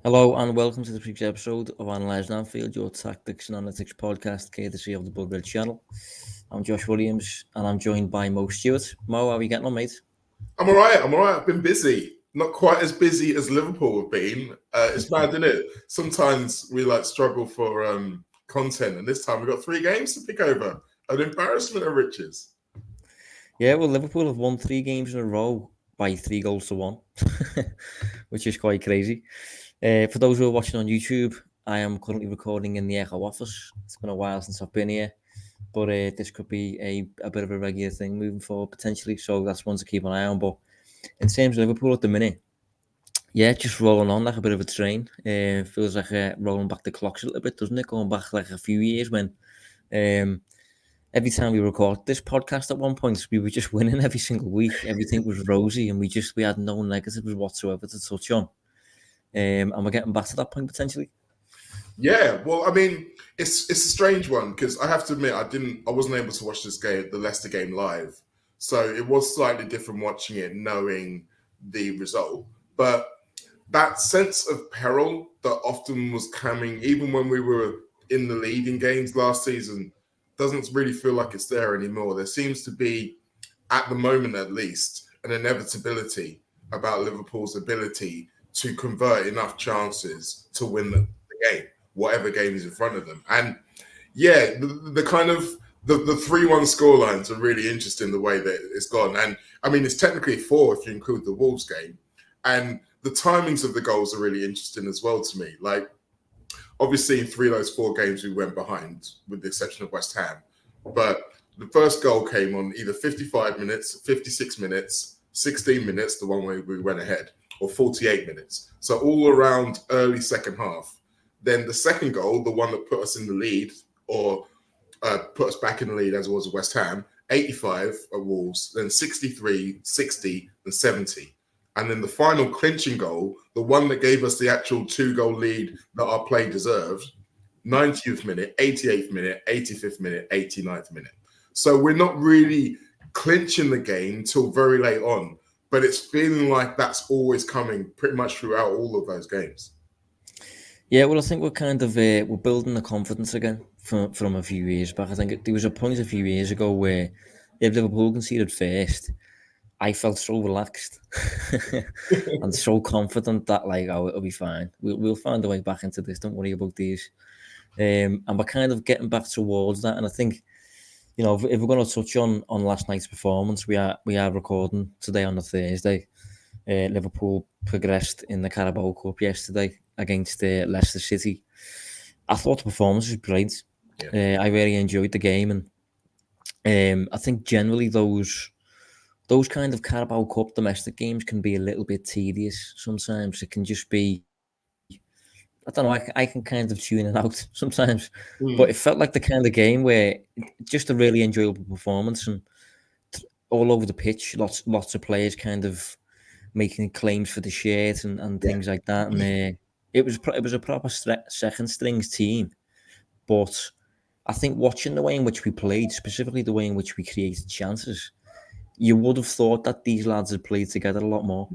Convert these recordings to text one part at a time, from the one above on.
Hello and welcome to the previous episode of Analysing Anfield, your tactics and analytics podcast, courtesy of the Blood Red channel. I'm Josh Williams and I'm joined by Mo Stewart. Mo, how are you getting on, mate? I'm all right. I've been busy. Not quite as busy as Liverpool have been. It's mad, isn't it? Sometimes we struggle for content, and this time we've got 3 games to pick over. An embarrassment of riches. Yeah, well, Liverpool have won 3 games in a row by 3 goals to 1, which is quite crazy. For those who are watching on YouTube, I am currently recording in the Echo office. It's been a while since I've been here, but this could be a bit of a regular thing moving forward potentially. So that's one to keep an eye on. But in terms of Liverpool at the minute, yeah, just rolling on like a bit of a train. Feels like rolling back the clocks a little bit, doesn't it? Going back like a few years when um, every time we record this podcast at one point, we were just winning every single week. Everything was rosy and we had no negatives whatsoever to touch on. And we're getting back to that point potentially. Yeah, well, I mean, it's a strange one because I have to admit I wasn't able to watch this game, the Leicester game, live, so it was slightly different watching it, knowing the result. But that sense of peril that often was coming, even when we were in the lead in games last season, doesn't really feel like it's there anymore. There seems to be, at the moment at least, an inevitability about Liverpool's ability to convert enough chances to win the game, whatever game is in front of them. And yeah, the kind of the 3-1 scorelines are really interesting the way that it's gone. And I mean, it's technically 4 if you include the Wolves game. And the timings of the goals are really interesting as well to me. Like, obviously, in 3 of those 4 games, we went behind, with the exception of West Ham. But the first goal came on either 55 minutes, 56 minutes, 16 minutes, the one where we went ahead, or 48 minutes. So all around early second half. Then the second goal, the one that put us in the lead, or put us back in the lead as it was at West Ham, 85 at Wolves, then 63, 60, and 70. And then the final clinching goal, the one that gave us the actual 2-goal lead that our play deserved, 90th minute, 88th minute, 85th minute, 89th minute. So we're not really clinching the game till very late on, but it's feeling like that's always coming pretty much throughout all of those games. Yeah, well, I think we're kind of we're building the confidence again from a few years back. I think there was a point a few years ago where if Liverpool conceded first, I felt so relaxed and so confident that it'll be fine. We'll find a way back into this. Don't worry about these. And we're kind of getting back towards that. And I think, if we're going to touch on last night's performance, we are recording today on a Thursday. Liverpool progressed in the Carabao Cup yesterday against Leicester City. I thought the performance was great. Yeah. I really enjoyed the game, and I think generally those kind of Carabao Cup domestic games can be a little bit tedious sometimes. It can just be, I don't know, I can kind of tune it out sometimes. But it felt like the kind of game where just a really enjoyable performance and all over the pitch, lots of players kind of making claims for the shirt and things like that. And it was a proper second strings team. But I think watching the way in which we played, specifically the way in which we created chances, you would have thought that these lads had played together a lot more.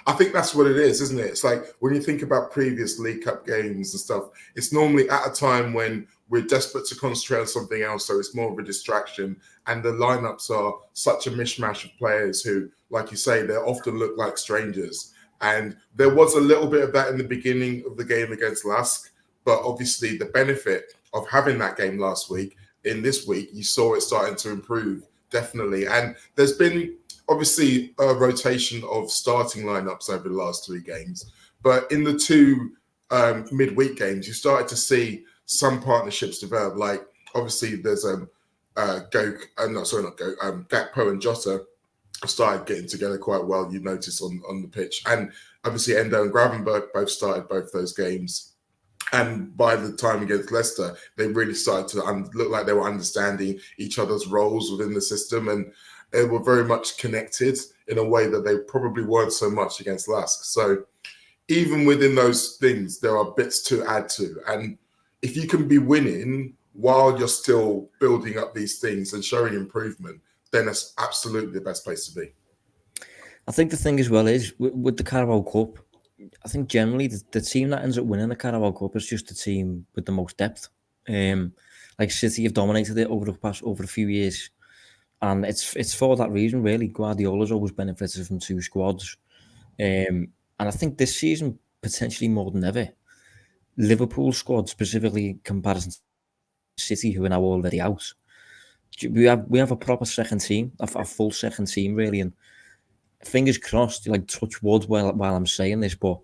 I think that's what it is, isn't it? It's like when you think about previous League Cup games and stuff, it's normally at a time when we're desperate to concentrate on something else, so it's more of a distraction. And the lineups are such a mishmash of players who, like you say, they often look like strangers. And there was a little bit of that in the beginning of the game against Lask, but obviously the benefit of having that game last week, in this week, you saw it starting to improve, definitely. And there's been obviously a rotation of starting lineups over the last 3 games. But in the 2 midweek games, you started to see some partnerships develop. Like, obviously, there's Gakpo and Jota started getting together quite well, you notice on the pitch. And obviously, Endo and Gravenberch both started both those games. And by the time against Leicester, they really started to look like they were understanding each other's roles within the system. And they were very much connected in a way that they probably weren't so much against Lask. So even within those things, there are bits to add to. And if you can be winning while you're still building up these things and showing improvement, then that's absolutely the best place to be. I think the thing as well is with the Carabao Cup, I think generally the team that ends up winning the Carabao Cup is just the team with the most depth. Like City have dominated it over a few years, and it's for that reason really. Guardiola's always benefited from two squads, and I think this season potentially more than ever, Liverpool squad specifically in comparison to City, who are now already out. We have a proper second team, a full second team really, and fingers crossed, like touch wood while I'm saying this, but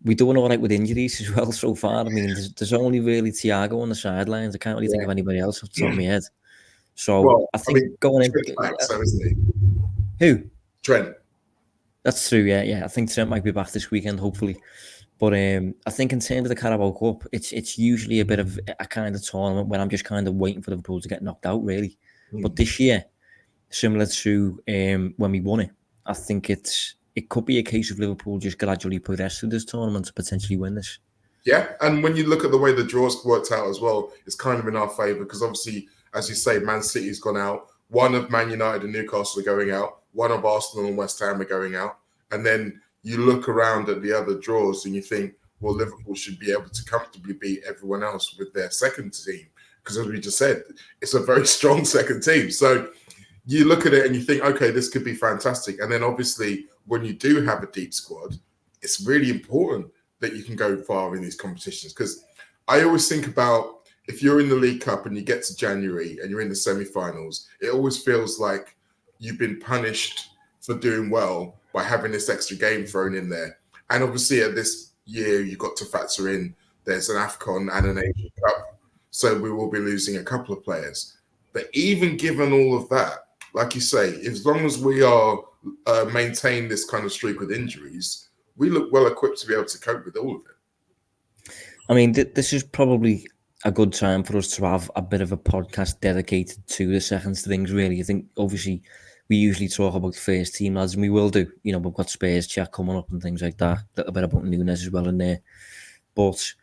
we're doing all right with injuries as well so far. I mean, there's only really Thiago on the sidelines. I can't really think of anybody else off the top of my head. So Well, I I think mean, going in, Trent's back, so isn't he? who? Trent. That's true. Yeah. I think Trent might be back this weekend, hopefully. But I think in terms of the Carabao Cup, it's usually a bit of a kind of tournament when I'm just kind of waiting for Liverpool to get knocked out, really. But this year, similar to when we won it, I think it could be a case of Liverpool just gradually progress through this tournament to potentially win this. Yeah, and when you look at the way the draws worked out as well, it's kind of in our favour because obviously, as you say, Man City's gone out. One of Man United and Newcastle are going out. One of Arsenal and West Ham are going out. And then you look around at the other draws and you think, well, Liverpool should be able to comfortably beat everyone else with their second team. Because as we just said, it's a very strong second team. So you look at it and you think, okay, this could be fantastic. And then obviously, when you do have a deep squad, it's really important that you can go far in these competitions. Because I always think about if you're in the League Cup and you get to January and you're in the semi-finals, it always feels like you've been punished for doing well by having this extra game thrown in there. And obviously at this year, you've got to factor in there's an AFCON and an Asian Cup. So we will be losing a couple of players. But even given all of that, like you say, as long as we are maintain this kind of streak with injuries, we look well equipped to be able to cope with all of it. I mean, this is probably a good time for us to have a bit of a podcast dedicated to the second strings, really. I think, obviously, we usually talk about the first team lads, and we will do. You know, we've got Spurs chat coming up and things like that. A little bit about Nunes as well in there. But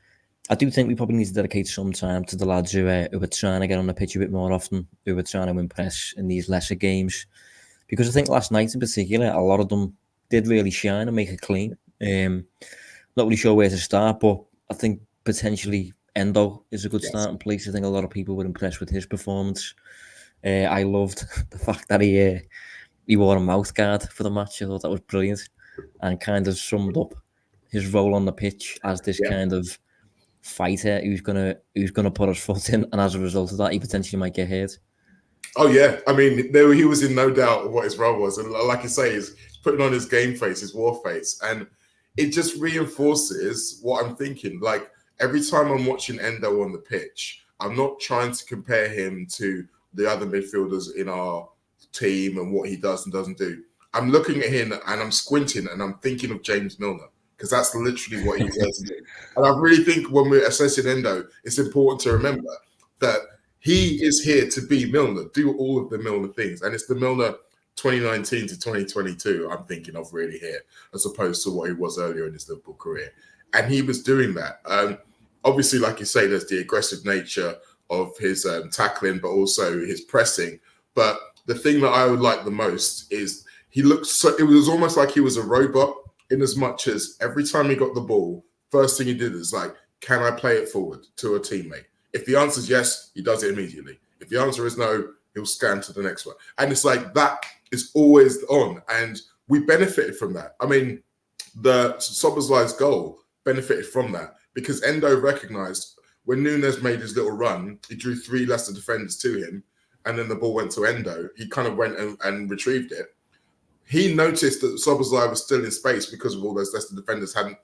I do think we probably need to dedicate some time to the lads who are trying to get on the pitch a bit more often, who are trying to impress in these lesser games. Because I think last night in particular, a lot of them did really shine and make it clean. Not really sure where to start, but I think potentially Endo is a good starting place. I think a lot of people were impressed with his performance. I loved the fact that he wore a mouth guard for the match. I thought that was brilliant and kind of summed up his role on the pitch as this kind of fighter who's gonna put his foot in, and as a result of that, he potentially might get hurt. Oh yeah, I mean, he was in no doubt of what his role was, and like you say, he's putting on his game face, his war face, and it just reinforces what I'm thinking. Like every time I'm watching Endo on the pitch, I'm not trying to compare him to the other midfielders in our team and what he does and doesn't do. I'm looking at him and I'm squinting and I'm thinking of James Milner because that's literally what he does do. And I really think when we're assessing Endo, it's important to remember that he is here to be Milner, do all of the Milner things. And it's the Milner 2019 to 2022 I'm thinking of really here, as opposed to what he was earlier in his Liverpool career. And he was doing that. Obviously, like you say, there's the aggressive nature of his tackling, but also his pressing. But the thing that I would like the most is he looked so, it was almost like he was a robot in as much as every time he got the ball, first thing he did is like, can I play it forward to a teammate? If the answer is yes, he does it immediately. If the answer is no, he'll scan to the next one. And it's like that is always on. And we benefited from that. I mean, the Szoboszlai's goal benefited from that because Endo recognized when Nunes made his little run, he drew 3 Leicester defenders to him, and then the ball went to Endo. He kind of went and retrieved it. He noticed that Szoboszlai was still in space because of all those Leicester defenders hadn't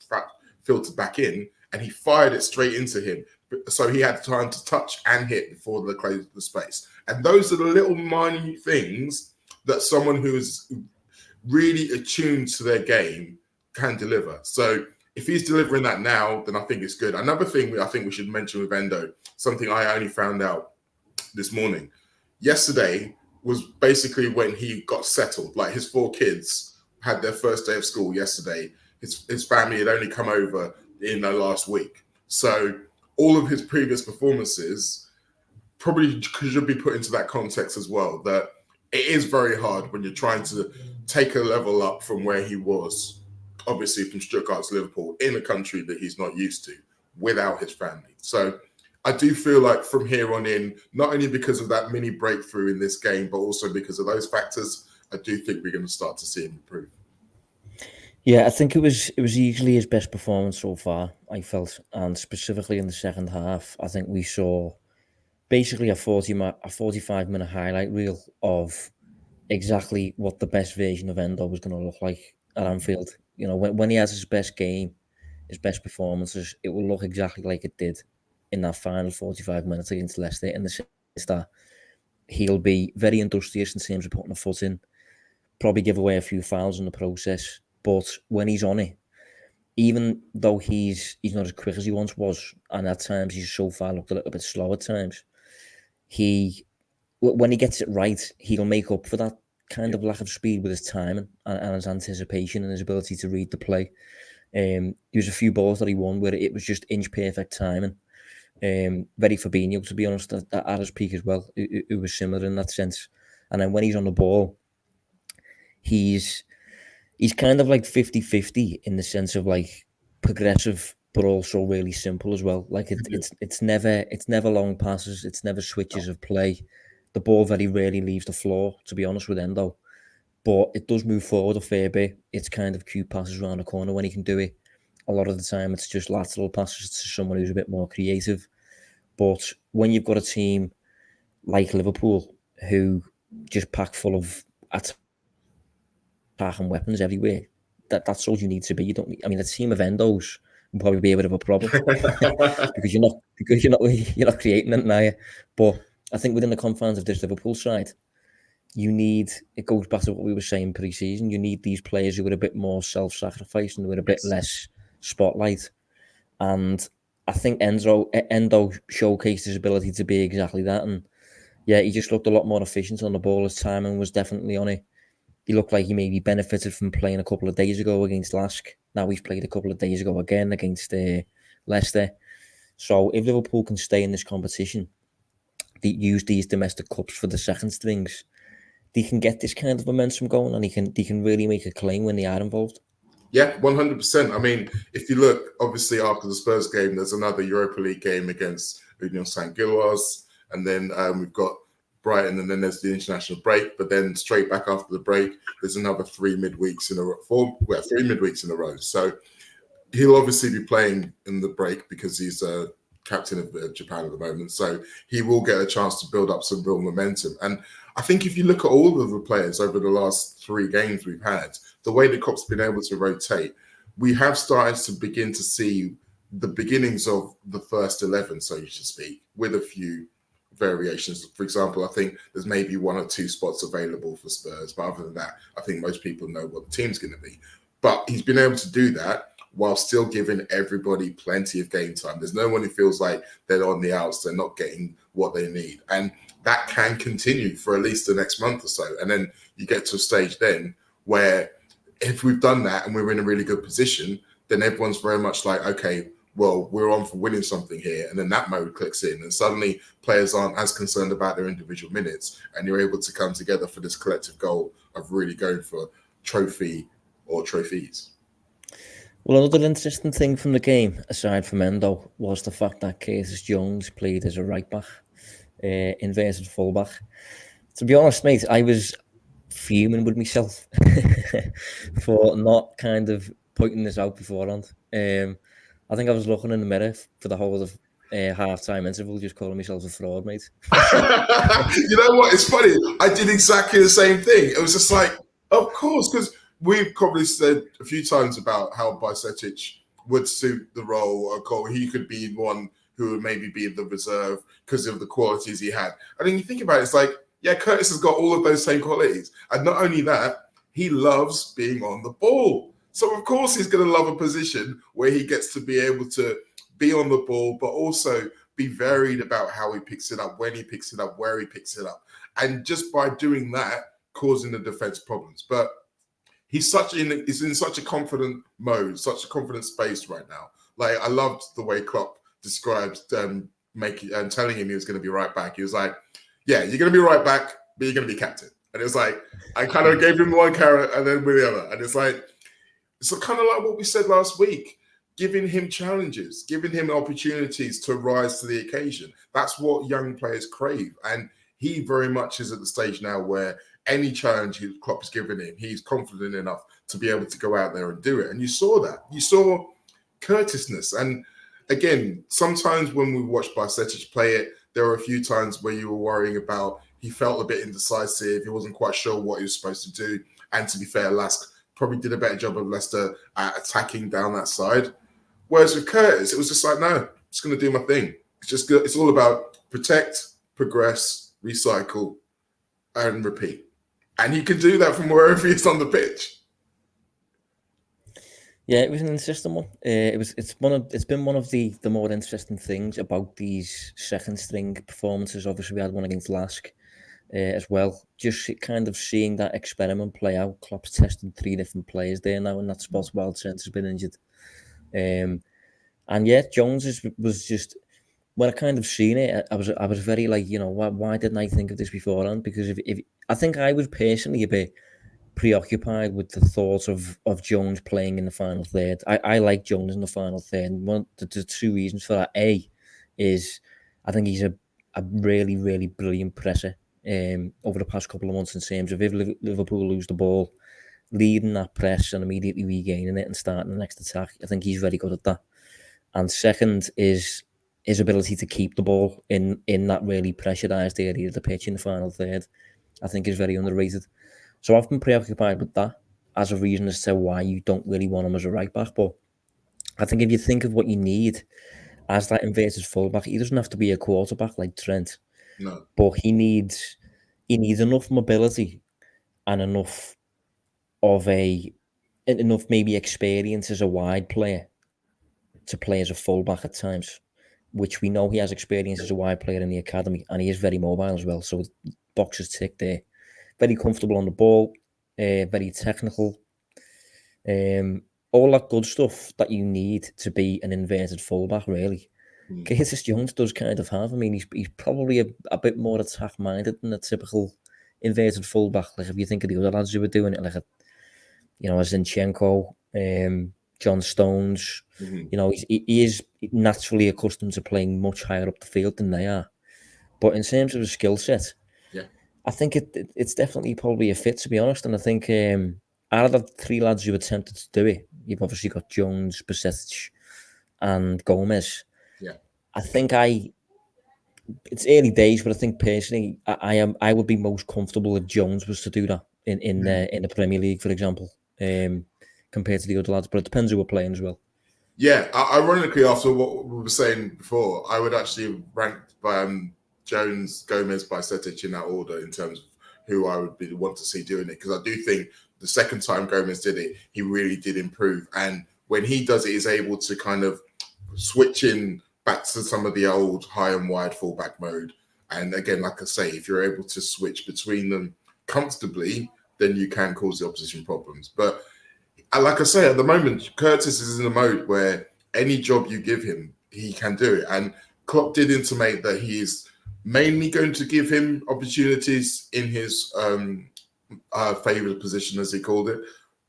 filtered back in, and he fired it straight into him. So he had time to touch and hit before they closed the space. And those are the little minute things that someone who is really attuned to their game can deliver. So if he's delivering that now, then I think it's good. Another thing I think we should mention with Endo, something I only found out this morning. Yesterday was basically when he got settled. Like his 4 kids had their first day of school yesterday. His family had only come over in the last week. So all of his previous performances probably should be put into that context as well, that it is very hard when you're trying to take a level up from where he was obviously from Stuttgart to Liverpool in a country that he's not used to without his family. So I do feel like from here on in, not only because of that mini breakthrough in this game, but also because of those factors, I do think we're going to start to see him improve. Yeah, I think it was easily his best performance so far, I felt, and specifically in the second half, I think we saw basically a 45-minute highlight reel of exactly what the best version of Endo was going to look like at Anfield. You know, when he has his best game, his best performances, it will look exactly like it did in that final 45 minutes against Leicester, in the sense that he'll be very industrious in terms of putting a foot in, probably give away a few fouls in the process, but when he's on it, even though he's not as quick as he once was, and at times he's so far looked a little bit slow at times, when he gets it right, he'll make up for that kind of lack of speed with his timing and his anticipation and his ability to read the play. There was a few balls that he won where it was just inch perfect timing. Very Fabinho, to be honest, at his peak as well. It was similar in that sense. And then when he's on the ball, he's kind of like 50-50 in the sense of like progressive, but also really simple as well. Like it's never long passes, it's never switches of play. The ball very rarely leaves the floor, to be honest with Endo. But it does move forward a fair bit. It's kind of cute passes around the corner when he can do it. A lot of the time, it's just lateral passes to someone who's a bit more creative. But when you've got a team like Liverpool, who just pack full of attacking weapons everywhere, that's all you need to be. You don't. I mean, a team of Endos will probably be a bit of a problem because you're not creating it now. But I think within the confines of this Liverpool side, it goes back to what we were saying pre-season, you need these players who are a bit more self-sacrificing, who are a bit less spotlight. And I think Endo showcased his ability to be exactly that. And yeah, he just looked a lot more efficient on the ball. His timing was definitely on it. He looked like he maybe benefited from playing a couple of days ago against Lask. Now he's played a couple of days ago again against Leicester. So if Liverpool can stay in this competition, they use these domestic cups for the second strings, they can get this kind of momentum going, and they can really make a claim when they are involved. Yeah, 100%. I mean, if you look, obviously after the Spurs game, there's another Europa League game against Union St. Gilloise, and then we've got Brighton, and then there's the international break. But then straight back after the break, there's another 3 midweeks in a row. 3 midweeks in a row. So he'll obviously be playing in the break because he's captain of Japan at the moment. So he will get a chance to build up some real momentum. And I think if you look at all of the players over the last 3 games we've had, the way the Cup's been able to rotate, we have started to begin to see the beginnings of the first 11, so you should speak, with a few variations. For example, I think there's maybe 1 or 2 spots available for Spurs, but other than that, I think most people know what the team's going to be. But he's been able to do that while still giving everybody plenty of game time. There's no one who feels like they're on the outs, they're not getting what they need. And that can continue for at least the next month or so. And then you get to a stage then where if we've done that and we're in a really good position, then everyone's very much like, okay, well, we're on for winning something here. And then that mode clicks in and suddenly players aren't as concerned about their individual minutes and you're able to come together for this collective goal of really going for trophy or trophies. Well, another interesting thing from the game, aside from Endo, was the fact that Curtis Jones played as a right-back, inverted full-back. To be honest, mate, I was fuming with myself for not kind of pointing this out beforehand. I think I was looking in the mirror for the whole of half-time interval, just calling myself a fraud, mate. You know what? It's funny. I did exactly the same thing. It was just like, of course, because we've probably said a few times about how Bajcetic would suit the role. He could be one who would maybe be the reserve because of the qualities he had. I mean, you think about it, it's like, yeah, Curtis has got all of those same qualities. And not only that, he loves being on the ball. So, of course, he's going to love a position where he gets to be able to be on the ball, but also be varied about how he picks it up, when he picks it up, where he picks it up. And just by doing that, causing the defense problems. But he's in such a confident mode, such a confident space right now. Like, I loved the way Klopp described telling him he was going to be right back. He was like, yeah, you're going to be right back, but you're going to be captain. And it's like, I kind of gave him one carrot and then with the other. And it's like, It's kind of like what we said last week, giving him challenges, giving him opportunities to rise to the occasion. That's what young players crave. And he very much is at the stage now where any challenge Klopp is giving him, he's confident enough to be able to go out there and do it. And you saw that. You saw courteousness. And again, sometimes when we watch Bajcetic play it, there were a few times where you were worrying about he felt a bit indecisive. He wasn't quite sure what he was supposed to do. And to be fair, Lask probably did a better job of Leicester at attacking down that side. Whereas with Curtis, it was just like, no, I'm just going to do my thing. It's just good. It's all about protect, progress, recycle, and repeat. And he can do that from wherever he's on the pitch. Yeah, it was an interesting one. It's been one of the more interesting things about these second string performances. Obviously, we had one against Lask as well. Just kind of seeing that experiment play out. Klopp's tested 3 different players there now in that spot while Trent has been injured. And yeah, Jones was just, when I kind of seen it, I was very like, why didn't I think of this beforehand? Because if I think I was personally a bit preoccupied with the thought of Jones playing in the final third. I like Jones in the final third. One the 2 reasons for that. A is I think he's a really, really brilliant presser over the past couple of months in terms of if Liverpool lose the ball, leading that press and immediately regaining it and starting the next attack. I think he's very good at that. And second is his ability to keep the ball in that really pressurised area of the pitch in the final third. I think is very underrated. So I've been preoccupied with that as a reason as to why you don't really want him as a right back. But I think if you think of what you need as that inverted fullback, he doesn't have to be a quarterback like Trent. No. But he needs enough mobility and enough maybe experience as a wide player to play as a fullback at times, which we know he has experience as a wide player in the academy, and he is very mobile as well. So boxes ticked there. Very comfortable on the ball, very technical, all that good stuff that you need to be an inverted fullback, really. Curtis Jones does kind of have. I mean, he's probably a bit more attack-minded than a typical inverted fullback. Like, if you think of the other lads who were doing it, like, a Zinchenko, John Stones, he is naturally accustomed to playing much higher up the field than they are. But in terms of the skill set, I think it's definitely probably a fit, to be honest. And I think out of the 3 lads who attempted to do it, you've obviously got Jones, Bajcetic, and Gomez. Yeah. I think it's early days, but I think personally, I would be most comfortable if Jones was to do that in the Premier League, for example, compared to the other lads. But it depends who we're playing as well. Yeah, ironically, after what we were saying before, I would actually rank Jones, Gomez, Bajcetic in that order in terms of who I would want to see doing it. Because I do think the second time Gomez did it, he really did improve. And when he does it, he's able to kind of switch in back to some of the old high and wide fullback mode. And again, like I say, if you're able to switch between them comfortably, then you can cause the opposition problems. But like I say, at the moment, Curtis is in a mode where any job you give him, he can do it. And Klopp did intimate that he's mainly going to give him opportunities in his favoured position, as he called it.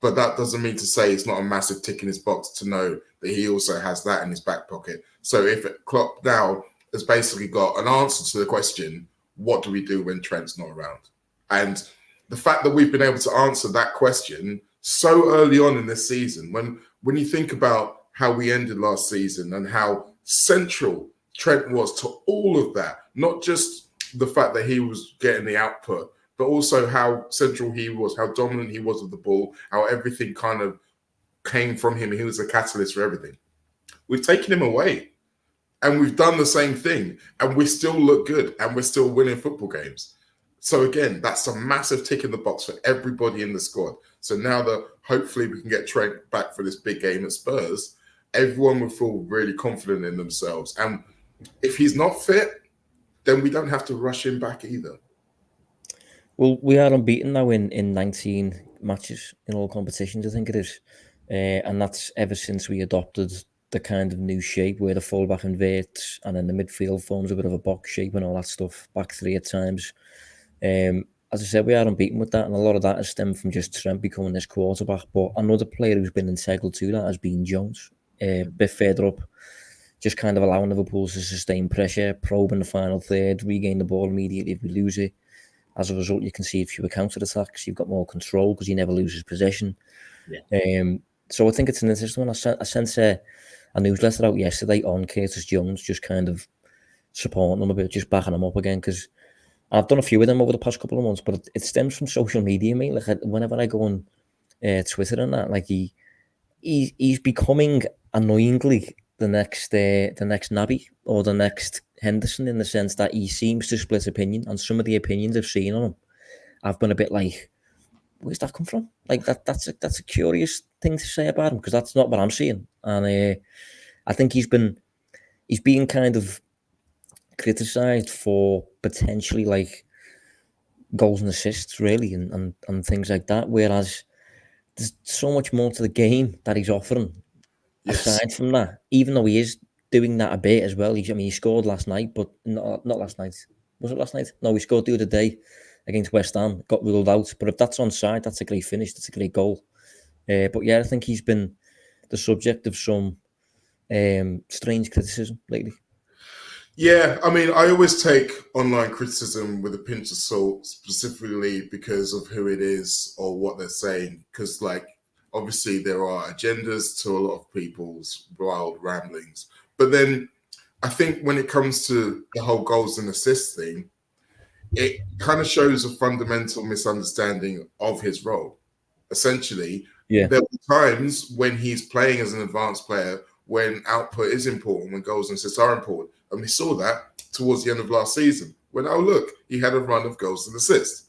But that doesn't mean to say it's not a massive tick in his box to know that he also has that in his back pocket. So if Klopp now has basically got an answer to the question, what do we do when Trent's not around? And the fact that we've been able to answer that question so early on in this season, when you think about how we ended last season and how central Trent was to all of that, not just the fact that he was getting the output, but also how central he was, how dominant he was with the ball, how everything kind of came from him. He was a catalyst for everything. We've taken him away and we've done the same thing and we still look good and we're still winning football games. So again, that's a massive tick in the box for everybody in the squad. So now that hopefully we can get Trent back for this big game at Spurs, everyone will feel really confident in themselves. And if he's not fit, then we don't have to rush him back either. Well, we are unbeaten now in 19 matches in all competitions, I think it is. And that's ever since we adopted the kind of new shape where the fullback inverts and then the midfield forms a bit of a box shape and all that stuff, back 3 at times. as I said, we are unbeaten with that, and a lot of that has stemmed from just Trent becoming this quarterback. But another player who's been integral to that has been Jones. A bit further up, just kind of allowing Liverpool to sustain pressure, probe in the final third, regain the ball immediately if we lose it. As a result, you can see fewer counter-attacks. You've got more control because he never loses possession. Yeah. So I think it's an interesting one. I sent a newsletter out yesterday on Curtis Jones, just kind of supporting him a bit, just backing him up again, because I've done a few of them over the past couple of months, but it stems from social media, mate. Like whenever I go on Twitter and that, like he's becoming annoyingly the next Naby or the next Henderson, in the sense that he seems to split opinion, and some of the opinions I've seen on him, I've been a bit like, where's that come from? Like that's a curious thing to say about him, because that's not what I'm seeing. And I think he's being kind of criticised for potentially like goals and assists, really, and things like that. Whereas there's so much more to the game that he's offering. Yes. Aside from that, even though he is doing that a bit as well, he scored last night, but not last night. Was it last night? No, he scored the other day against West Ham, got ruled out. But if that's onside, that's a great finish. That's a great goal. But yeah, I think he's been the subject of some strange criticism lately. Yeah, I mean, I always take online criticism with a pinch of salt, specifically because of who it is or what they're saying. Because, like, obviously there are agendas to a lot of people's wild ramblings. But then I think when it comes to the whole goals and assists thing, it kind of shows a fundamental misunderstanding of his role. Essentially, there were times when he's playing as an advanced player when output is important, when goals and assists are important. And we saw that towards the end of last season when, oh, look, he had a run of goals and assists.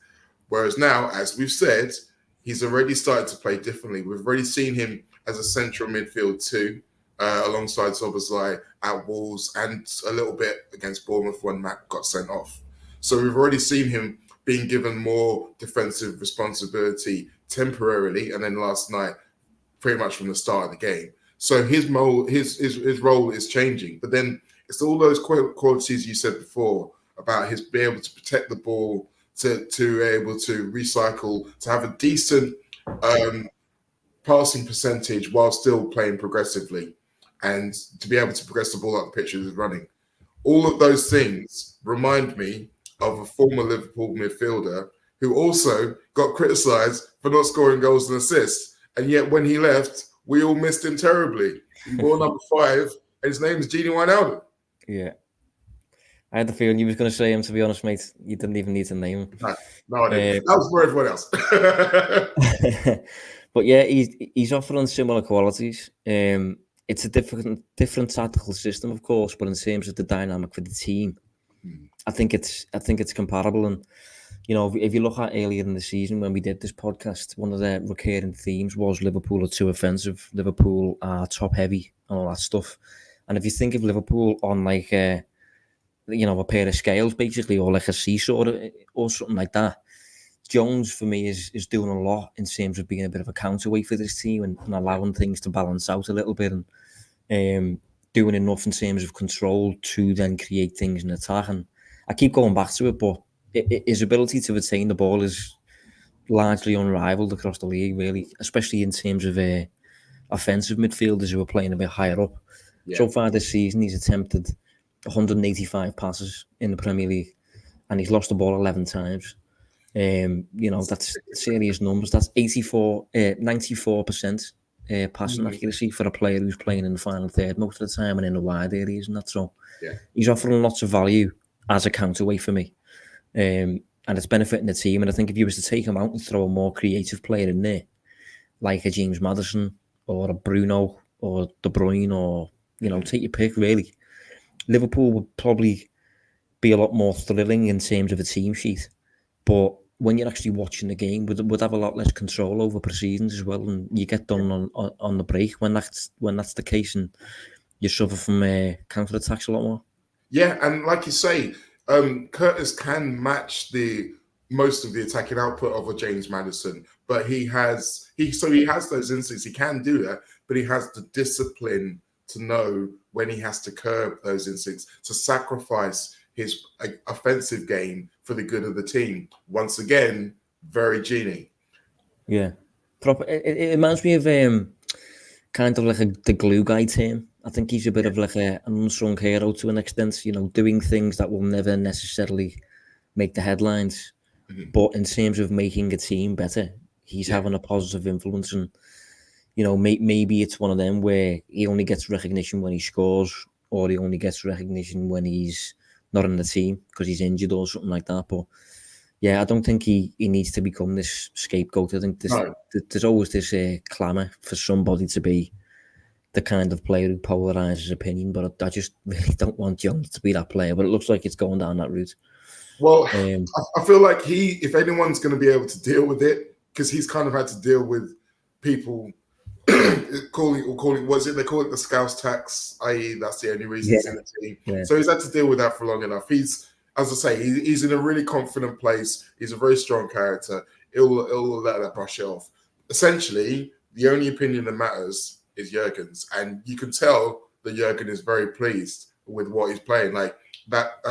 Whereas now, as we've said, he's already started to play differently. We've already seen him as a central midfield too, alongside Szoboszlai at Wolves and a little bit against Bournemouth when Matt got sent off. So we've already seen him being given more defensive responsibility temporarily, and then last night, pretty much from the start of the game. So his role is changing. But then it's all those qualities you said before about his being able to protect the ball, to be able to recycle, to have a decent passing percentage while still playing progressively, and to be able to progress the ball up the pitch with running. All of those things remind me of a former Liverpool midfielder who also got criticised for not scoring goals and assists. And yet when he left, we all missed him terribly. He wore number 5, and his name is Gini Wijnaldum. Yeah. I had the feeling you was going to say him, to be honest, mate. You didn't even need to name him. No, I didn't. That was for everyone else. But yeah, he's offering similar qualities. It's a different tactical system, of course, but in terms of the dynamic for the team, I think it's comparable. And you know, if you look at earlier in the season when we did this podcast, one of the recurring themes was Liverpool are too offensive, Liverpool are top heavy, and all that stuff. And if you think of Liverpool on like a pair of scales, basically, or like a seesaw or something like that, Jones for me is doing a lot in terms of being a bit of a counterweight for this team and allowing things to balance out a little bit, and doing enough in terms of control to then create things in attack. And I keep going back to it, but his ability to retain the ball is largely unrivaled across the league, really, especially in terms of offensive midfielders who are playing a bit higher up. Yeah. So far this season, he's attempted 185 passes in the Premier League, and he's lost the ball 11 times. That's serious numbers. That's 94% passing accuracy for a player who's playing in the final third most of the time and in the wide areas and that. So he's offering lots of value as a counterweight for me. And it's benefiting the team. And I think if you was to take him out and throw a more creative player in there, like a James Maddison or a Bruno or De Bruyne, or take your pick, really, Liverpool would probably be a lot more thrilling in terms of a team sheet. But when you're actually watching the game, would have a lot less control over proceedings as well, and you get done on the break when that's the case, and you suffer from counter attacks a lot more. Yeah, and like you say, Curtis can match most of the attacking output of a James Maddison, but he has those instincts. He can do that, but he has the discipline to know when he has to curb those instincts, to sacrifice his offensive game for the good of the team. Once again, very genie. Yeah, proper. It reminds me of kind of like the glue guy team. I think he's a bit of like an unsung hero to an extent. You know, doing things that will never necessarily make the headlines, but in terms of making a team better, he's having a positive influence. And you know, maybe it's one of them where he only gets recognition when he scores, or he only gets recognition when he's not in the team because he's injured or something like that. But yeah, I don't think he needs to become this scapegoat. I think there's always this clamour for somebody to be the kind of player who polarises opinion, but I just really don't want Jones to be that player. But it looks like it's going down that route. Well, I feel like if anyone's going to be able to deal with it, because he's kind of had to deal with people calling was it they call it the Scouse tax, i.e. that's the only reason he's in the team. Yeah. So he's had to deal with that for long enough. He's, as I say, he's in a really confident place. He's a very strong character. He'll let that brush it off. Essentially, the only opinion that matters is Jurgen's, and you can tell that Jurgen is very pleased with what he's playing. Like that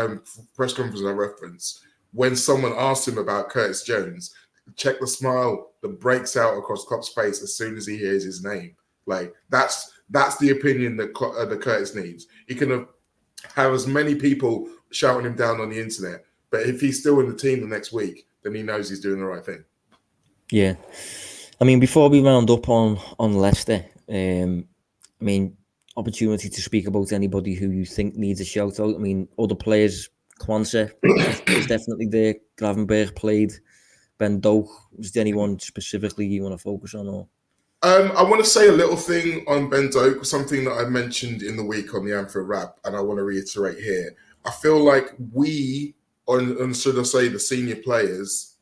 press conference I referenced, when someone asked him about Curtis Jones, check the smile that breaks out across Klopp's face as soon as he hears his name. Like that's the opinion that that Curtis needs. He can have as many people shouting him down on the internet, but if he's still in the team the next week, then he knows he's doing the right thing. Yeah, I mean, before we round up on Leicester, I mean, opportunity to speak about anybody who you think needs a shout out. I mean, other players, Kwanzaa is definitely there. Gravenberg played. Ben Doak, was there anyone specifically you want to focus on? Or I want to say a little thing on Ben Doak, something that I mentioned in the week on the Anfield Wrap, and I want to reiterate here. I feel like we, on should I say the senior players,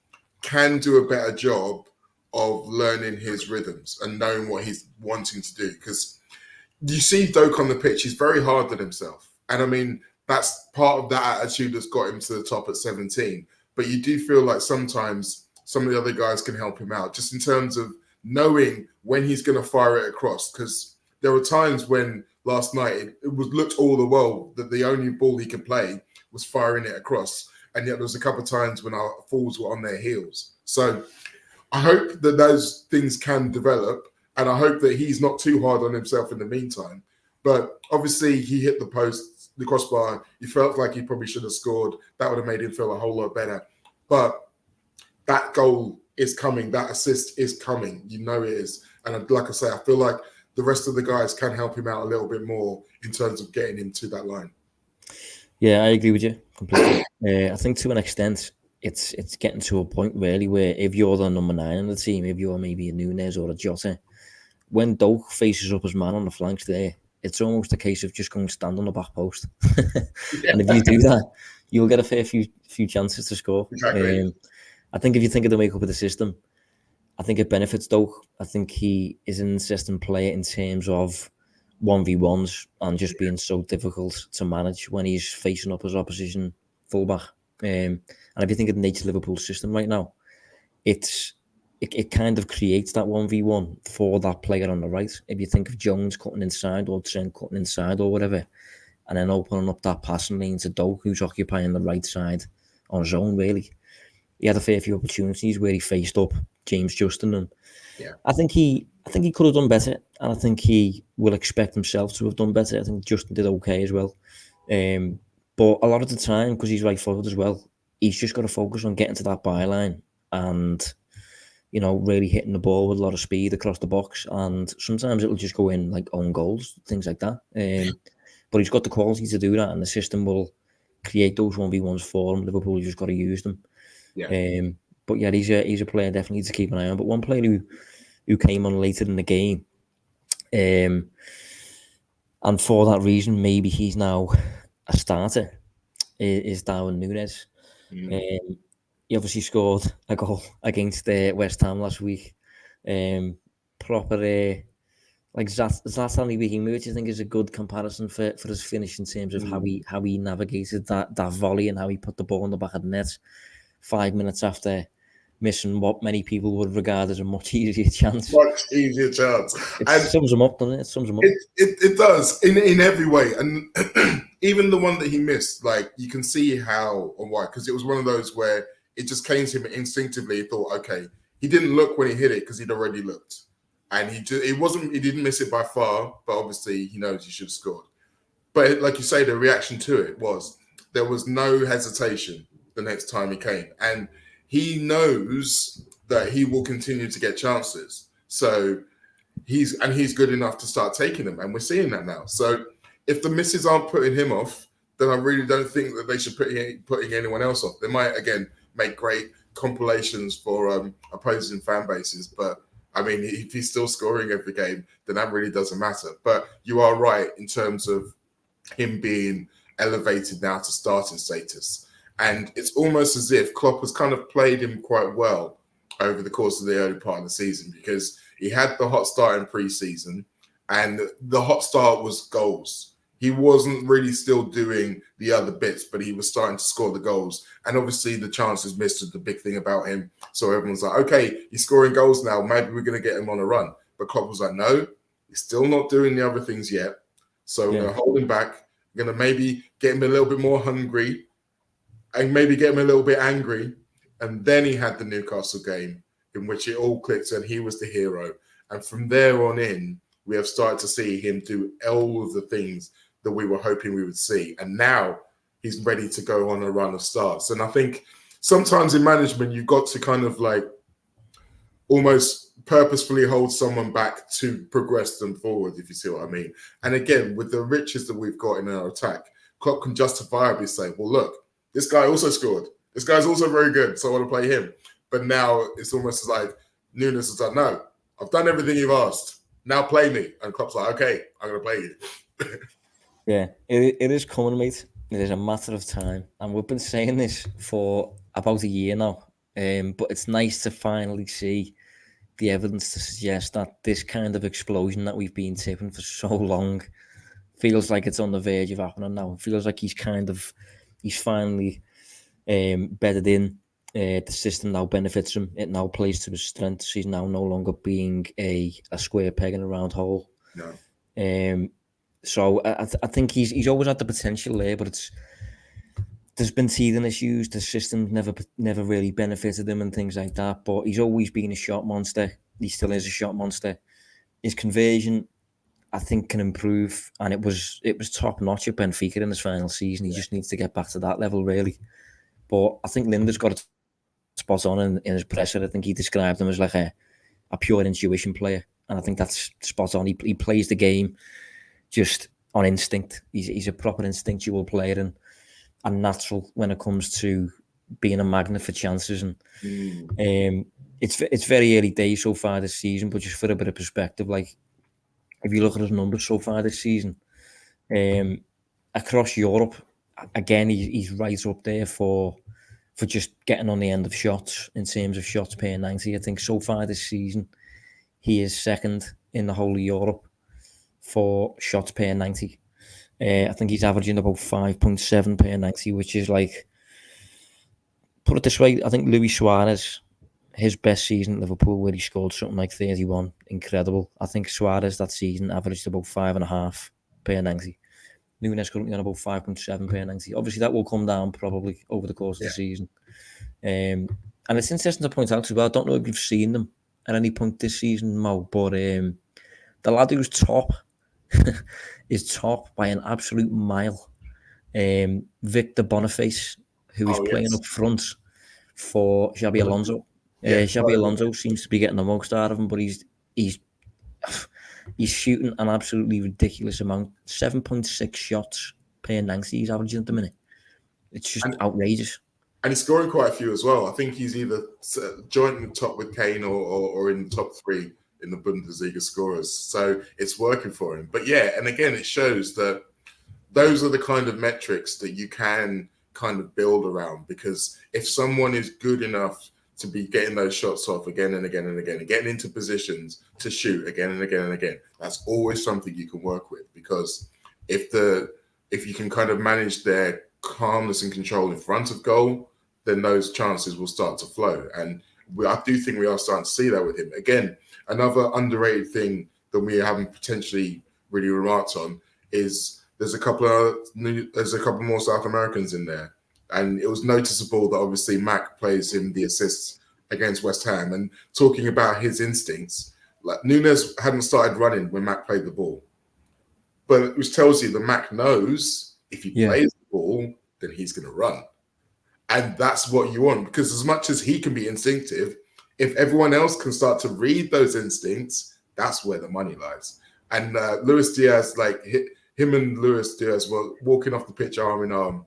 can do a better job of learning his rhythms and knowing what he's wanting to do. Because you see Doak on the pitch, he's very hard on himself. And I mean, that's part of that attitude that's got him to the top at 17. But you do feel like sometimes some of the other guys can help him out, just in terms of knowing when he's going to fire it across. Because there were times when last night it looked all the while that the only ball he could play was firing it across. And yet there was a couple of times when our forwards were on their heels. So I hope that those things can develop, and I hope that he's not too hard on himself in the meantime. But obviously he hit the post, the crossbar. He felt like he probably should have scored. That would have made him feel a whole lot better. But that goal is coming. That assist is coming. You know it is. And like I say, I feel like the rest of the guys can help him out a little bit more in terms of getting him to that line. Yeah, I agree with you completely. I think to an extent, it's getting to a point really where if you're the number 9 in the team, if you're maybe a Nunes or a Jota, when Doak faces up as man on the flanks there, it's almost a case of just going to stand on the back post. And if you do that, you'll get a fair few chances to score. Exactly. I think if you think of the makeup of the system, I think it benefits Doak. I think he is an insistent player in terms of 1v1s and just being so difficult to manage when he's facing up as opposition fullback. And if you think of the nature of Liverpool's system right now, it kind of creates that 1v1 for that player on the right. If you think of Jones cutting inside or Trent cutting inside or whatever, and then opening up that passing lane to Doak, who's occupying the right side on his own, really. He had a fair few opportunities where he faced up James Justin, and I think he could have done better, and I think he will expect himself to have done better. I think Justin did okay as well, but a lot of the time, because he's right-footed as well, he's just got to focus on getting to that byline and, you know, really hitting the ball with a lot of speed across the box. And sometimes it'll just go in like own goals, things like that. But he's got the quality to do that, and the system will create those 1v1s for him. Liverpool just got to use them. Yeah. But yeah, he's a player definitely to keep an eye on. But one player who came on later in the game, and for that reason, maybe he's now a starter, is Darwin Núñez. He obviously scored a goal against West Ham last week. Proper like Zlatan Ibrahimovic, I think, is a good comparison for his finish in terms of how he navigated that volley and how he put the ball in the back of the net 5 minutes after missing what many people would regard as a much easier chance. Much easier chance. It And sums them up, doesn't it? It sums them up. It does in every way, and even the one that he missed, like you can see how or why, because it was one of those where it just came to him instinctively. He thought, okay, he didn't look when he hit it because he'd already looked, and he didn't miss it by far, but obviously he knows he should have scored. But like you say, the reaction to it was there was no hesitation the next time he came, and he knows that he will continue to get chances. So he's good enough to start taking them, and we're seeing that now. So if the misses aren't putting him off, then I really don't think that they should putting anyone else off. They might again make great compilations for opposing fan bases, but I mean, if he's still scoring every game, then that really doesn't matter. But you are right in terms of him being elevated now to starting status, and it's almost as if Klopp has kind of played him quite well over the course of the early part of the season, because he had the hot start in pre-season, and the hot start was goals. He wasn't really still doing the other bits, but he was starting to score the goals. And obviously the chances missed is the big thing about him. So everyone's like, okay, he's scoring goals now. Maybe we're going to get him on a run. But Klopp was like, no, he's still not doing the other things yet. So we're going to hold him back. We're going to maybe get him a little bit more hungry and maybe get him a little bit angry. And then he had the Newcastle game in which it all clicked and he was the hero. And from there on in, we have started to see him do all of the things that we were hoping we would see. And now he's ready to go on a run of starts. And I think sometimes in management, you've got to kind of like almost purposefully hold someone back to progress them forward, if you see what I mean. And again, with the riches that we've got in our attack, Klopp can justifiably say, well, look, this guy also scored. This guy's also very good, so I want to play him. But now it's almost like Nunes is like, no, I've done everything you've asked. Now play me. And Klopp's like, okay, I'm going to play you. Yeah, it is coming, mate. It is a matter of time. And we've been saying this for about a year now. But it's nice to finally see the evidence to suggest that this kind of explosion that we've been tipping for so long feels like it's on the verge of happening now. It feels like he's finally bedded in. The system now benefits him. It now plays to his strengths. He's now no longer being a square peg in a round hole. No. So I think he's always had the potential there, but there's been teething issues. The system never really benefited him and things like that. But he's always been a shot monster. He still is a shot monster. His conversion, I think, can improve, and it was top notch at Benfica in his final season. He just needs to get back to that level, really. But I think Linda's got it spot on in his presser. I think he described him as like a pure intuition player, and I think that's spot on. He plays the game just on instinct. He's a proper instinctual player and natural when it comes to being a magnet for chances. And it's very early days so far this season, but just for a bit of perspective, like if you look at his numbers so far this season, across Europe, again, he's right up there for just getting on the end of shots in terms of shots per 90. I think so far this season, he is second in the whole of Europe for shots per 90. I think he's averaging about 5.7 per 90, which is like, put it this way, I think Luis Suarez, his best season at Liverpool, where he scored something like 31, incredible. I think Suarez that season averaged about 5.5 per 90. Nunes currently on about 5.7 per 90. Obviously, that will come down probably over the course of the season. And it's interesting to point out as well, I don't know if you've seen them at any point this season, Mo, but the lad who's top is top by an absolute mile. Victor Boniface, who is playing up front for Xabi Alonso. Xabi Alonso seems to be getting the most out of him, but he's shooting an absolutely ridiculous amount. 7.6 shots per 90 he's averaging at the minute. It's just outrageous. And he's scoring quite a few as well. I think he's either joint in the top with Kane or in the top 3 in the Bundesliga scorers. So it's working for him. But yeah, and again, it shows that those are the kind of metrics that you can kind of build around, because if someone is good enough to be getting those shots off again and again and again, and getting into positions to shoot again and again and again, that's always something you can work with. Because if you can kind of manage their calmness and control in front of goal, then those chances will start to flow. And I do think we are starting to see that with him. Again, another underrated thing that we haven't potentially really remarked on is there's a couple more South Americans in there. And it was noticeable that obviously Mac plays him the assists against West Ham. And talking about his instincts, like Nunes hadn't started running when Mac played the ball. But which tells you that Mac knows if he plays the ball, then he's going to run. And that's what you want, because as much as he can be instinctive, if everyone else can start to read those instincts, that's where the money lies. And Luis Diaz, like him and Luis Diaz were walking off the pitch arm in arm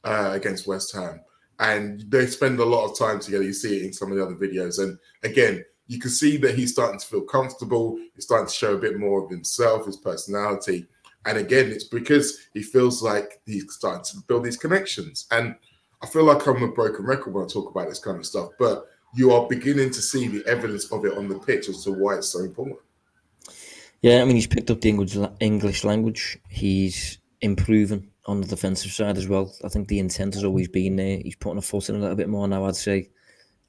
against West Ham. And they spend a lot of time together. You see it in some of the other videos. And again, you can see that he's starting to feel comfortable. He's starting to show a bit more of himself, his personality. And again, it's because he feels like he's starting to build these connections. And I feel like I'm a broken record when I talk about this kind of stuff, but you are beginning to see the evidence of it on the pitch as to why it's so important. Yeah, I mean, he's picked up the English language. He's improving on the defensive side as well. I think the intent has always been there. He's putting a foot in a little bit more now, I'd say.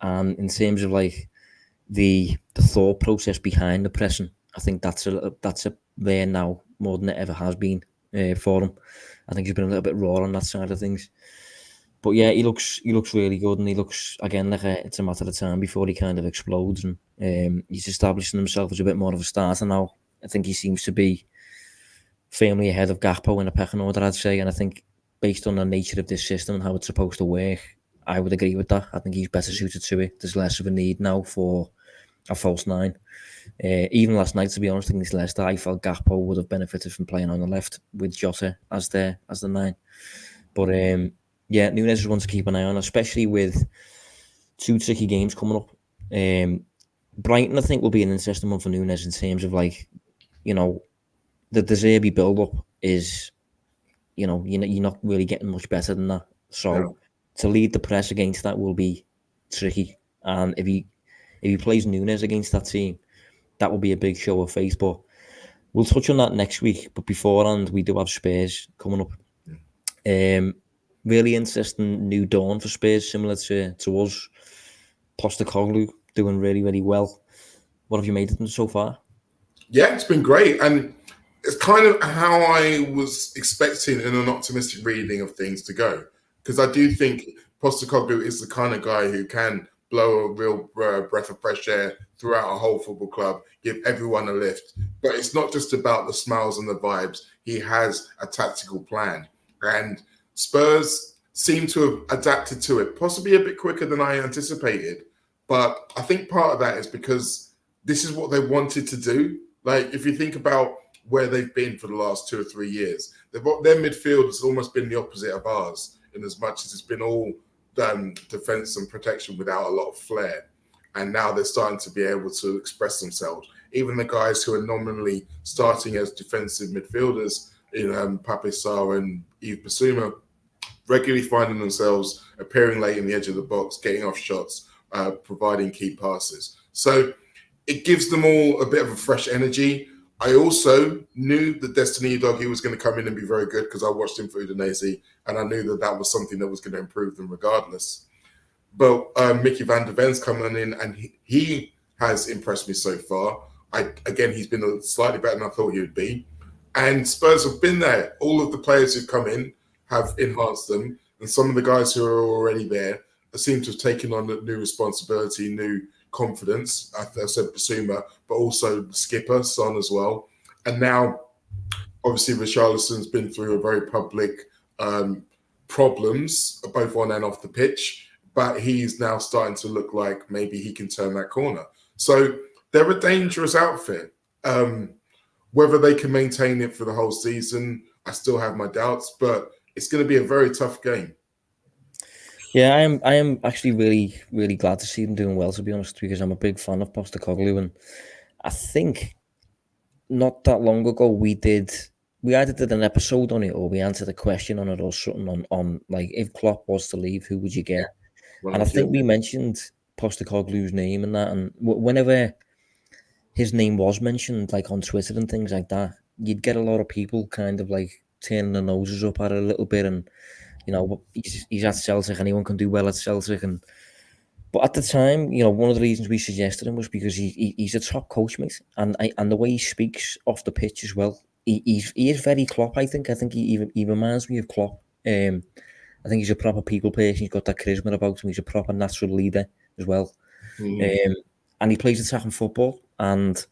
And in terms of like the thought process behind the pressing, I think that's there now more than it ever has been for him. I think he's been a little bit raw on that side of things. But yeah, he looks really good, and he looks again like it's a matter of time before he kind of explodes. And he's establishing himself as a bit more of a starter now. I think he seems to be firmly ahead of Gakpo in the pecking order, I'd say. And I think based on the nature of this system and how it's supposed to work, I would agree with that. I think he's better suited to it. There's less of a need now for a false nine. Even last night, to be honest, against Leicester, I felt Gakpo would have benefited from playing on the left with Jota as the nine. But yeah, Nunes is one to keep an eye on, especially with 2 tricky games coming up. Brighton, I think, will be an interesting one for Nunes in terms of, like, you know, the De Zerbi build-up is, you know, you're not really getting much better than that. So to lead the press against that will be tricky. And if he plays Nunes against that team, that will be a big show of face. But we'll touch on that next week. But beforehand, we do have Spurs coming up. Really interesting new dawn for Spurs, similar to us. Postecoglou doing really, really well. What have you made of them so far? Yeah, it's been great. And it's kind of how I was expecting in an optimistic reading of things to go. Because I do think Postecoglou is the kind of guy who can blow a real breath of fresh air throughout a whole football club, give everyone a lift. But it's not just about the smiles and the vibes. He has a tactical plan. And Spurs seem to have adapted to it, possibly a bit quicker than I anticipated. But I think part of that is because this is what they wanted to do. Like, if you think about where they've been for the last 2 or 3 years, their midfield has almost been the opposite of ours, in as much as it's been all defense and protection without a lot of flair. And now they're starting to be able to express themselves. Even the guys who are nominally starting as defensive midfielders, Pape Sarr and Yves Bissouma, regularly finding themselves appearing late in the edge of the box, getting off shots, providing key passes. So it gives them all a bit of a fresh energy. I also knew that Destiny Udogie was going to come in and be very good because I watched him for Udinese, and I knew that that was something that was going to improve them regardless. But Mickey van der Ven's coming in, and he has impressed me so far. He's been slightly better than I thought he would be. And Spurs have been there. All of the players who've come in have enhanced them, and some of the guys who are already there seem to have taken on a new responsibility, new confidence. I said Bissouma, but also the skipper, Son, as well. And now, obviously, Richarlison's been through a very public problems, both on and off the pitch, but he's now starting to look like maybe he can turn that corner. So they're a dangerous outfit. Whether they can maintain it for the whole season, I still have my doubts, but it's going to be a very tough game. Yeah, I am actually really, really glad to see them doing well, to be honest, because I'm a big fan of Postecoglou, and I think not that long ago we either did an episode on it or we answered a question on it or something on like, if Klopp was to leave, who would you get? Well, and I think we mentioned Postecoglou's name and that, and whenever his name was mentioned, like on Twitter and things like that, you'd get a lot of people kind of like turning their noses up at it a little bit, and you know, he's at Celtic, anyone can do well at Celtic, and But at the time, one of the reasons we suggested him was because he's a top coach, mate, and the way he speaks off the pitch as well. He is very Klopp. I think he reminds me of Klopp. I think he's a proper people person. He's got that charisma about him. He's a proper natural leader as well. And he plays attacking football. And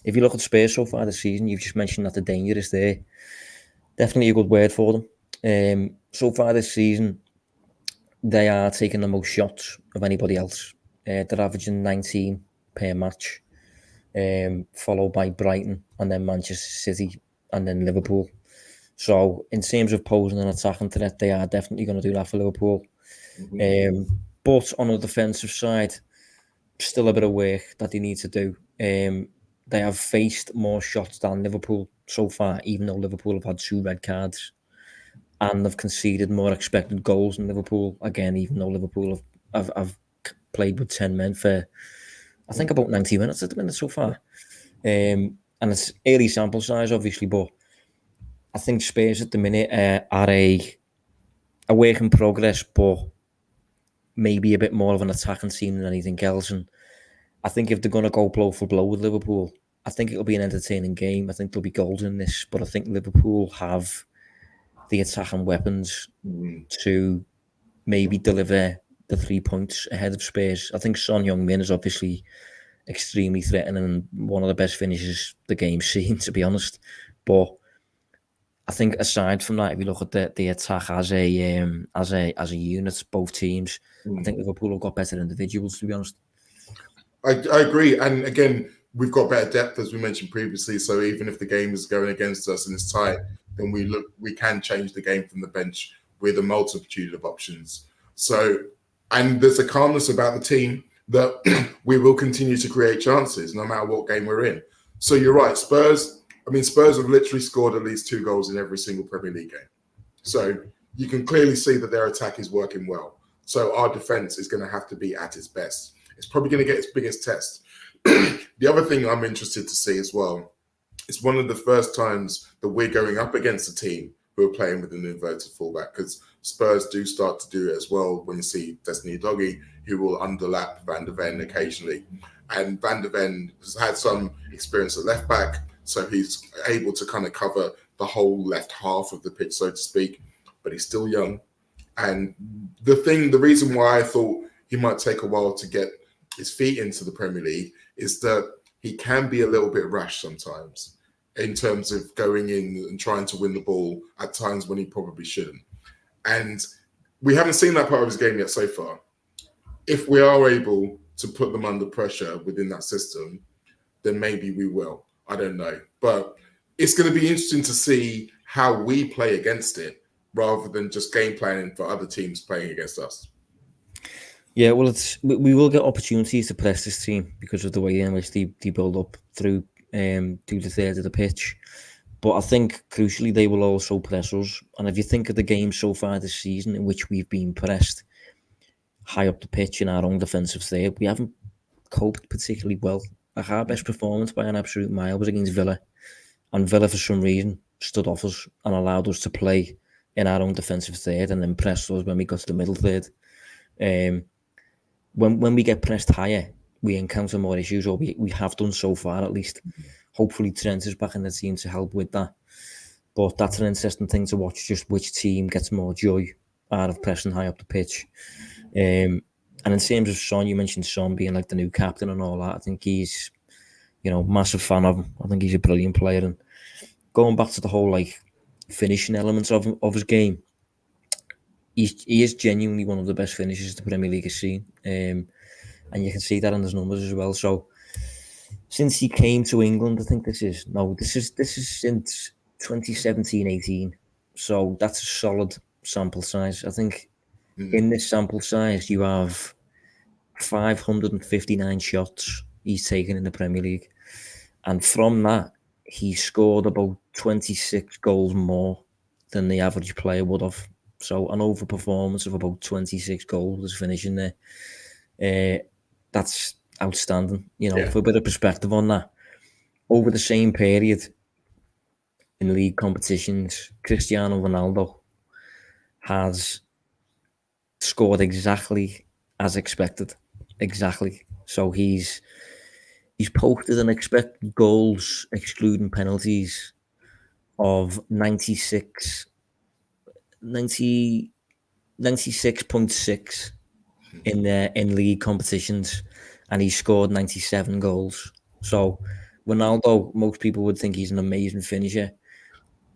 if you look at Spurs so far this season, you've just mentioned that the danger is there. Definitely a good word for them. So far this season, they are taking the most shots of anybody else. They're averaging 19 per match, followed by Brighton and then Manchester City and then Liverpool. So in terms of posing an attacking threat, they are definitely going to do that for Liverpool. But on the defensive side, still a bit of work that they need to do. They have faced more shots than Liverpool so far, even though Liverpool have had 2 red cards. And they've conceded more expected goals than Liverpool. Again, even though Liverpool have played with 10 men for, I think, about 90 minutes at the minute so far. And it's early sample size, obviously, but I think Spurs at the minute are a work in progress, but maybe a bit more of an attacking team than anything else. And I think if they're going to go blow for blow with Liverpool, I think it'll be an entertaining game. I think there'll be goals in this, but I think Liverpool have the attacking weapons to maybe deliver the 3 points ahead of Spurs. I think Son Heung-min is obviously extremely threatening and one of the best finishes the game's seen, to be honest. But I think aside from that, if you look at the attack as a unit, both teams, I think Liverpool have got better individuals, to be honest. I agree, and again, we've got better depth as we mentioned previously. So even if the game is going against us and it's tight, then we can change the game from the bench with a multitude of options. So, and there's a calmness about the team that we will continue to create chances no matter what game we're in. So you're right, Spurs have literally scored at least 2 goals in every single Premier League game. So you can clearly see that their attack is working well. So our defense is going to have to be at its best. It's probably going to get its biggest test. The other thing I'm interested to see as well, it's one of the first times that we're going up against a team who are playing with an inverted fullback, because Spurs do start to do it as well when you see Destiny Doggy, who will underlap Van der Ven occasionally. And Van der Ven has had some experience at left back, so he's able to kind of cover the whole left half of the pitch, so to speak, but he's still young. And the reason why I thought he might take a while to get his feet into the Premier League is that he can be a little bit rash sometimes in terms of going in and trying to win the ball at times when he probably shouldn't. And we haven't seen that part of his game yet so far. If we are able to put them under pressure within that system, then maybe we will. I don't know. But it's going to be interesting to see how we play against it rather than just game planning for other teams playing against us. Yeah, well, we will get opportunities to press this team because of the way in which they build up through the third of the pitch. But I think, crucially, they will also press us. And if you think of the games so far this season in which we've been pressed high up the pitch in our own defensive third, we haven't coped particularly well. Like our best performance by an absolute mile was against Villa. And Villa, for some reason, stood off us and allowed us to play in our own defensive third and then pressed us when we got to the middle third. When we get pressed higher, we encounter more issues, or we have done so far at least. Hopefully Trent is back in the team to help with that. But that's an interesting thing to watch, just which team gets more joy out of pressing high up the pitch. And in terms of Son, you mentioned Son being like the new captain and all that. I think he's, massive fan of him. I think he's a brilliant player. And going back to the whole finishing elements of his game, he is genuinely one of the best finishers the Premier League has seen. And you can see that in his numbers as well. So since he came to England, I think this is since 2017-18. So that's a solid sample size. I think in this sample size, you have 559 shots he's taken in the Premier League. And from that, he scored about 26 goals more than the average player would have. So an overperformance of about 26 goals is finishing there. That's outstanding. For a bit of perspective on that, over the same period in league competitions, Cristiano Ronaldo has scored exactly as expected. exactly. So he's posted an expected goals excluding penalties of 96.6 in league competitions, and he scored 97 goals. So Ronaldo, most people would think he's an amazing finisher.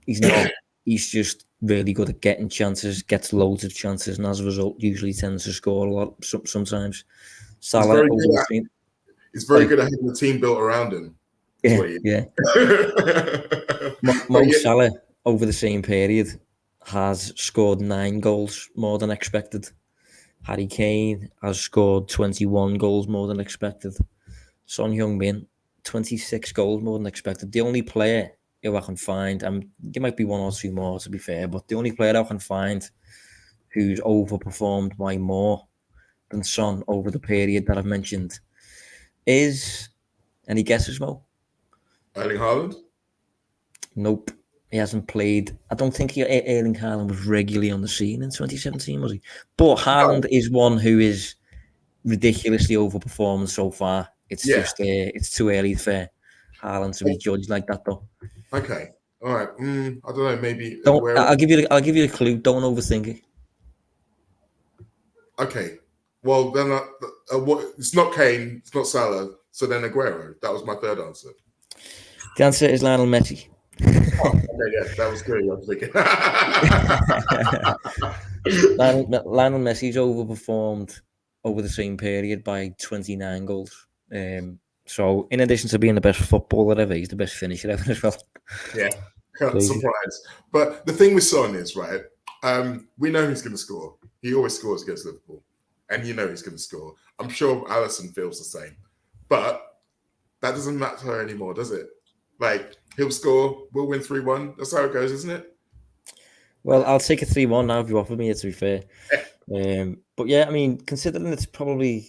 He's not. He's just really good at getting chances, gets loads of chances, and as a result, usually tends to score a lot. Sometimes He's Salah very over good the at team. he's very good at having the team built around him. That's Yeah, what he yeah. But Mo yeah, Salah over the same period has scored 9 goals more than expected. Harry Kane has scored 21 goals more than expected. Son Heung-min, 26 goals more than expected. The only player who I can find, and there might be one or two more to be fair, but the only player I can find who's overperformed by more than Son over the period that I've mentioned is, any guesses, Mo? Erling Haaland. Nope. He hasn't played. I don't think Erling Haaland was regularly on the scene in 2017, was he? But Haaland is one who is ridiculously overperforming so far. It's Yeah. just it's too early for Haaland to be judged like that, though. Okay. All right. I don't know. Maybe Don't. Aguero. I'll give you a clue. Don't overthink it. Okay. Well, then it's not Kane. It's not Salah. So then Aguero. That was my third answer. The answer is Lionel Messi. Oh, okay, yeah, that was good. I was thinking. Lionel Messi's overperformed over the same period by 29 goals. So, in addition to being the best footballer ever, he's the best finisher ever as well. Yeah, surprise. But the thing with Son is, right, we know he's going to score. He always scores against Liverpool. And you know he's going to score. I'm sure Alisson feels the same. But that doesn't matter anymore, does it? Like, he'll score, we'll win 3-1. That's how it goes, isn't it? Well, I'll take a 3-1 now if you offer me it, to be fair. But yeah, I mean, considering it's probably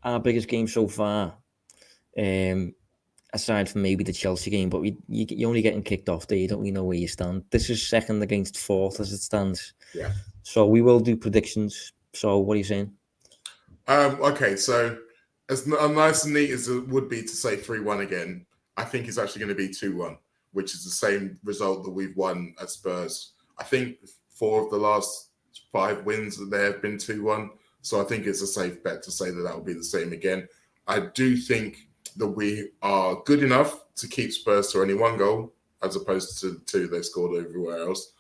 our biggest game so far, aside from maybe the Chelsea game, but you're only getting kicked off there. You don't really know where you stand. This is second against fourth as it stands. Yeah. So we will do predictions. So what are you saying? Okay, so as nice and neat as it would be to say 3-1 again, I think it's actually going to be 2-1, which is the same result that we've won at Spurs. I think 4 of the last 5 wins that there have been 2-1. So I think it's a safe bet to say that will be the same again. I do think that we are good enough to keep Spurs to only 1 goal, as opposed to 2 they scored everywhere else.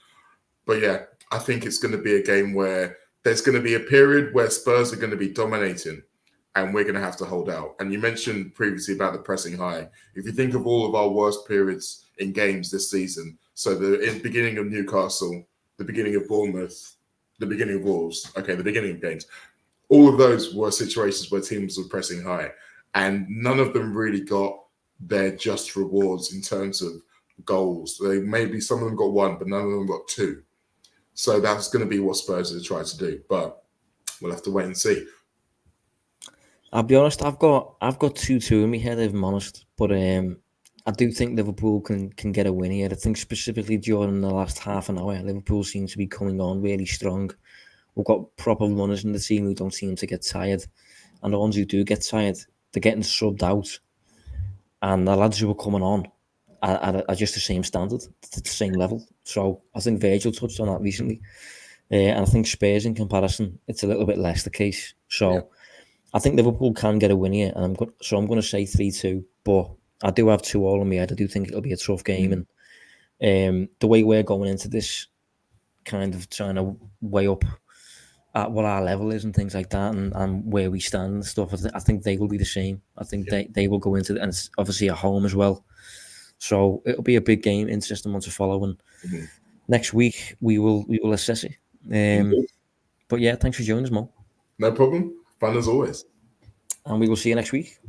But yeah, I think it's going to be a game where there's going to be a period where Spurs are going to be dominating and we're going to have to hold out. And you mentioned previously about the pressing high. If you think of all of our worst periods in games this season, so the beginning of Newcastle, the beginning of Bournemouth, the beginning of Wolves, the beginning of games, all of those were situations where teams were pressing high. And none of them really got their just rewards in terms of goals. Maybe some of them got 1, but none of them got 2. So that's going to be what Spurs are trying to do. But we'll have to wait and see. I'll be honest, I've got 2-2 in my head, if I'm honest. But I do think Liverpool can get a win here. I think specifically during the last half an hour, Liverpool seems to be coming on really strong. We've got proper runners in the team who don't seem to get tired. And the ones who do get tired, they're getting subbed out. And the lads who are coming on are just the same standard, the same level. So I think Virgil touched on that recently. And I think Spurs, in comparison, it's a little bit less the case. So I think Liverpool can get a win here. And I'm going to say 3-2. But I do have 2-2 in my head. I do think it'll be a tough game. And the way we're going into this, kind of trying to weigh up at what our level is and things like that, and where we stand and stuff, I think they will be the same. I think they will go into it, and it's obviously at home as well. So it'll be a big game, interesting one to follow. And next week we will assess it. But yeah, thanks for joining us, Mo. No problem. Fun as always. And we will see you next week.